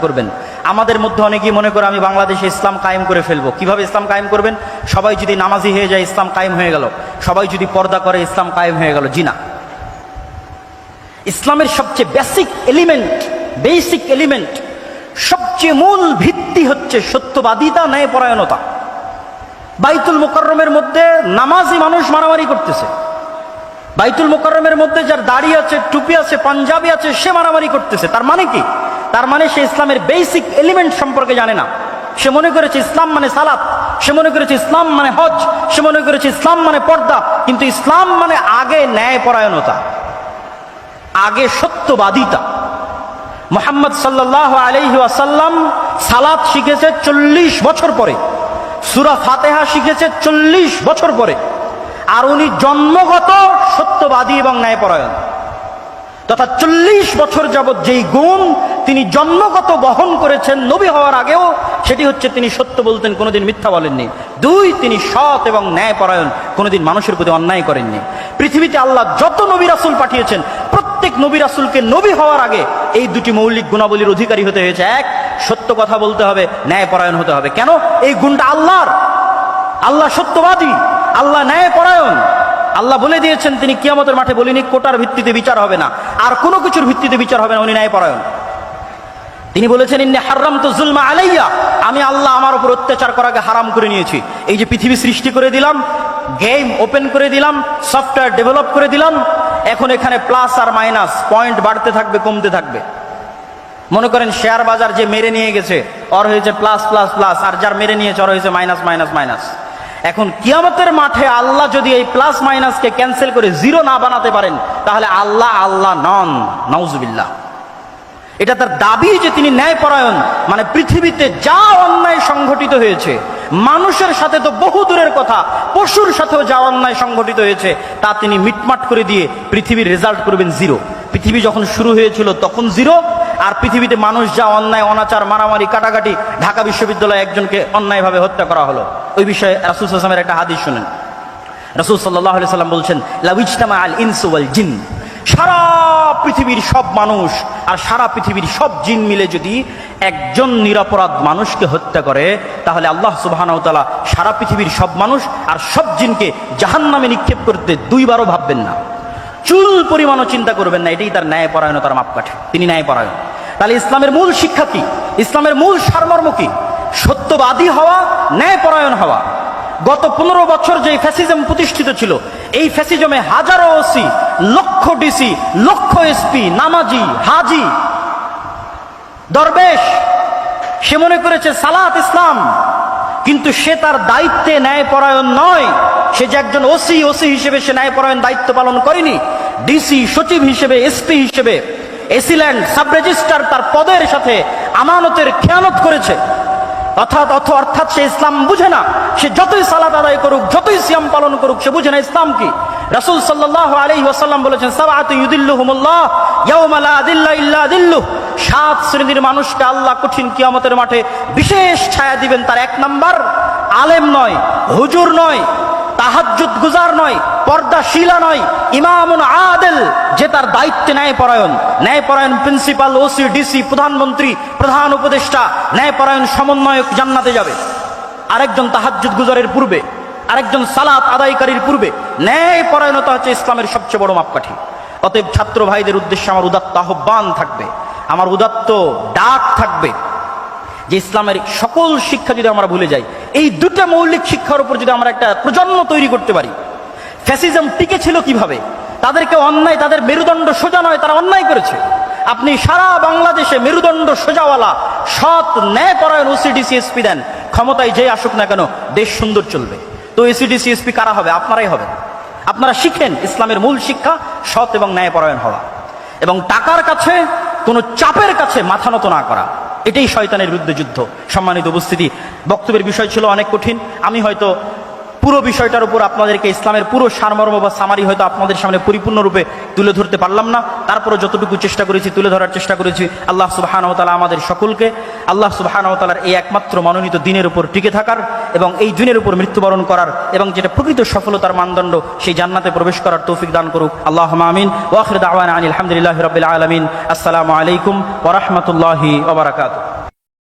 করবেন। আমাদের মধ্যে অনেকেই মনে করে আমি বাংলাদেশে ইসলাম কায়েম করে ফেলবো। কিভাবে ইসলাম কায়েম করবেন? সবাই যদি নামাজি হয়ে যায় ইসলাম কায়েম হয়ে গেল, সবাই যদি পর্দা করে ইসলাম কায়েম হয়ে গেল। জি না, ইসলামের সবচেয়ে বেসিক এলিমেন্ট, সবচেয়ে মূল ভিত্তি হচ্ছে সত্যবাদিতা, ন্যায়পরায়ণতা। বাইতুল মুকাররমের মধ্যে নামাজি মানুষ মারামারি করতেছে, বাইতুল মুকাররমের মধ্যে যার দাড়ি আছে, টুপি আছে, পাঞ্জাবি আছে, সে মারামারি করতেছে। তার মানে কি? তার মানে সে ইসলামের বেসিক এলিমেন্ট সম্পর্কে জানে না। সে মনে করেছে ইসলাম মানে সালাত, সে মনে করেছে ইসলাম মানে হজ, সে মনে করেছে ইসলাম মানে পর্দা। কিন্তু ইসলাম মানে আগে ন্যায়পরায়ণতা, আগে সত্যবাদিতা। মুহাম্মদ সাল্লাল্লাহু আলাইহি ওয়াসাল্লাম সালাত শিখেছে 40 বছর পরে, সূরা ফাতিহা শিখেছে 40 বছর পরে। আর উনি জন্মগত সত্যবাদী এবং ন্যায়পরায়ণ, তথা 40 বছর যাবৎ যেই গুণ তিনি জন্মগত বহন করেছেন নবী হওয়ার আগেও, সেটি হচ্ছে তিনি সত্য বলতেন, কোনোদিন মিথ্যা বলেননি। 2, তিনি সৎ এবং ন্যায়পরায়ণ, কোনোদিন মানুষের প্রতি অন্যায় করেননি। পৃথিবীতে আল্লাহ যত নবী রাসূল পাঠিয়েছেন, প্রত্যেক নবী রাসূলকে নবী হওয়ার আগে এই দুটি মৌলিক গুণাবলীর অধিকারী হতে হয়েছে। এক, সত্য কথা বলতে হবে, ন্যায়পরায়ণ হতে হবে। কেন? এই গুণটা আল্লাহর। আল্লাহ সত্যবাদী, আল্লাহ ন্যায়পরায়ণ। আল্লাহ বলে দিয়েছেন, তিনি কিয়ামতের মাঠে বলিনি কোটার ভিত্তিতে বিচার হবে না, আর কোনো কিছুর ভিত্তিতে বিচার হবে না, উনি ন্যায়পরায়ণ। তিনি বলেছেন, ইন্নী হারামতু যুলমা আলাইয়া, আমি আল্লাহ আমার উপর অত্যাচার করাকে হারাম করে নিয়েছি। এই যে পৃথিবী সৃষ্টি করে দিলাম, গেম ওপেন করে দিলাম, সফটওয়্যার ডেভেলপ করে দিলাম, এখন এখানে প্লাস আর মাইনাস পয়েন্ট বাড়তে থাকবে, কমতে থাকবে। মনে করেন শেয়ার বাজার যে মেরে নিয়ে গেছে ওর হয়েছে প্লাস প্লাস প্লাস, আর যার মেরে নিয়েছে ওর হয়েছে মাইনাস মাইনাস মাইনাস। এখন কিয়ামতের মাঠে আল্লাহ যদি এই প্লাস মাইনাসকে ক্যান্সেল করে জিরো না বানাতে পারেন, তাহলে আল্লাহ নন, নাউজুবিল্লাহ। এটা তার দাবি যে তিনি ন্যায়পরায়ণ। মানে পৃথিবীতে যা অন্যায় সংঘটিত হয়েছে, মানুষের সাথে তো বহু দূরের কথা, পশুর সাথেও যা অন্যায় সংঘটিত হয়েছে তা তিনি মিটমাট করে দিয়ে পৃথিবীর রেজাল্ট করবেন জিরো। পৃথিবী যখন শুরু হয়েছিল তখন জিরো, আর পৃথিবীতে মানুষ যা অন্যায়, অনাচার, মারামারি, কাটাকাটি, ঢাকা বিশ্ববিদ্যালয়ে একজনকে অন্যায়ভাবে হত্যা করা হলো, ওই বিষয়ে রাসূল সাল্লাল্লাহু আলাইহি ওয়াসাল্লামের একটা হাদিস শুনেন। রাসূল সাল্লাল্লাহু আলাইহি ওয়াসাল্লাম বলছেন, লাউ ইজতামা আল ইনসু ওয়াল জিন, সারা পৃথিবীর সব মানুষ আর সারা পৃথিবীর সব জিন মিলে যদি একজন নিরপরাধ মানুষকে হত্যা করে, তাহলে আল্লাহ সুবহানাহু ওয়া তাআলা সারা পৃথিবীর সব মানুষ আর সব জিনকে জাহান্নামে নিক্ষেপ করতে 2 বারও ভাববেন না, চুল পরিমাণও চিন্তা করবেন না। এটাই তার ন্যায়পরায়ণতার মাপকাঠি, তিনি ন্যায়পরায়ণ। তাহলে ইসলামের মূল শিক্ষা কি? ইসলামের মূল সারমর্ম কি? সত্যবাদী হওয়া, ন্যায়পরায়ণ হওয়া। গত 15 বছর যে ফ্যাসিজম প্রতিষ্ঠিত ছিল, এই ফ্যাসিজমে হাজারো ওসি, লক্ষ ডিসি, লক্ষ এসপি, নামাজি, হাজি, দরবেশ, সে মনে করেছে সালাত ইসলাম, কিন্তু সে তার দায়িত্বে ন্যায়পরায়ণ নয়। সে যে একজন ওসি হিসেবে সে ন্যায়পরায়ণ দায়িত্ব পালন করেনি। ডিসি, সচিব হিসেবে, এসপি হিসেবে, এসিল্যান্ড, সাব রেজিস্ট্রার তার পদের সাথে আমানতের খেয়ানত করেছে। অর্থাৎ সে ইসলাম বুঝে না। সে যতই সালাত আদায় করুক, যতই সিয়াম পালন করুক, সে বুঝে না ইসলাম কি। রাসূল সাল্লাল্লাহু আলাইহি ওয়াসাল্লাম বলেছেন, সাবআতু ইউদিল্লুহুমুল্লাহ ইয়াওমা লা দিল্লা ইল্লা দিল্লুহ, 7 শ্রেণীর মানুষকে আল্লাহ কঠিন কিয়ামতের মাঠে বিশেষ ছায়া দিবেন। তার 1 নাম্বার, আলেম নয়, হুজুর নয়, তাহাজ্জুদ গুজার নয়, পর্দাশীলা নয়, ইমামুন আদিল, যে তার দায়িত্বে ন্যায়পরায়ণ প্রিন্সিপাল, ওসি, ডিসি, প্রধানমন্ত্রী, প্রধান উপদেষ্টা, ন্যায়পরায়ণ সমন্বয়ক জান্নাতে যাবে। আরেকজন তাহাজ্জুদ গুজারের পূর্বে, আরেকজন সালাত আদায়কারীর পূর্বে। ন্যায়পরায়ণতা হচ্ছে ইসলামের সবচেয়ে বড় মাপকাঠি। অতএব ছাত্র ভাইদের উদ্দেশ্যে আমার উদাত্ত আহ্বান থাকবে, আমার উদাত্ত ডাক থাকবে যে ইসলামের সকল শিক্ষা যদি আমরা ভুলে যাই, এই 2টা মৌলিক শিক্ষার উপর যদি আমরা একটা প্রজন্ম তৈরি করতে পারি। ফ্যাসিজম টিকে ছিল কিভাবে? তাদেরকে অন্যায়, তাদের মেরুদণ্ড সোজা নয়, তারা অন্যায় করেছে। আপনি সারা বাংলাদেশে মেরুদণ্ড সোজাওয়ালা, সৎ, ন্যায়পরায়ণ ওসিডিসি এসপি দেন, ক্ষমতায় যে আসুক না কেন, দেশ সুন্দর চলবে। তো এসিডিসি এসপি কারা হবে? আপনারাই হবেন। আপনারা শিখেন ইসলামের মূল শিক্ষা, সৎ এবং ন্যায়পরায়ণ হওয়া, এবং টাকার কাছে, কোনো চাপের কাছে মাথা নত না করা। এটাই শয়তানের বিরুদ্ধে যুদ্ধ। সম্মানিত উপস্থিতি, বক্তব্যের বিষয় ছিল অনেক কঠিন। আমি হয়তো পুরো বিষয়টার উপর আপনাদেরকে ইসলামের পুরো সারমর্ম বা সামারি হয়তো আপনাদের সামনে পরিপূর্ণরূপে তুলে ধরতে পারলাম না। তারপরে যতটুকু চেষ্টা করেছি তুলে ধরার চেষ্টা করেছি। আল্লাহ সুবহানাহু ওয়া তাআলা আমাদের সকলকে আল্লাহ সুবহানাহু ওয়া তাআলার এই একমাত্র মনোনীত দ্বীনের উপর টিকে থাকার এবং এই দ্বীনের উপর মৃত্যুবরণ করার এবং যেটা প্রকৃত সফলতার মানদণ্ড সেই জান্নাতে প্রবেশ করার তৌফিক দান করুক। আল্লাহুম্মা আমিন। ওয়া আখিরু দাওয়ানা আনিল হামদুলিল্লাহি রাব্বিল আলামিন। আসসালামু আলাইকুম ওয়া রাহমাতুল্লাহি ওয়া বারাকাতুহু।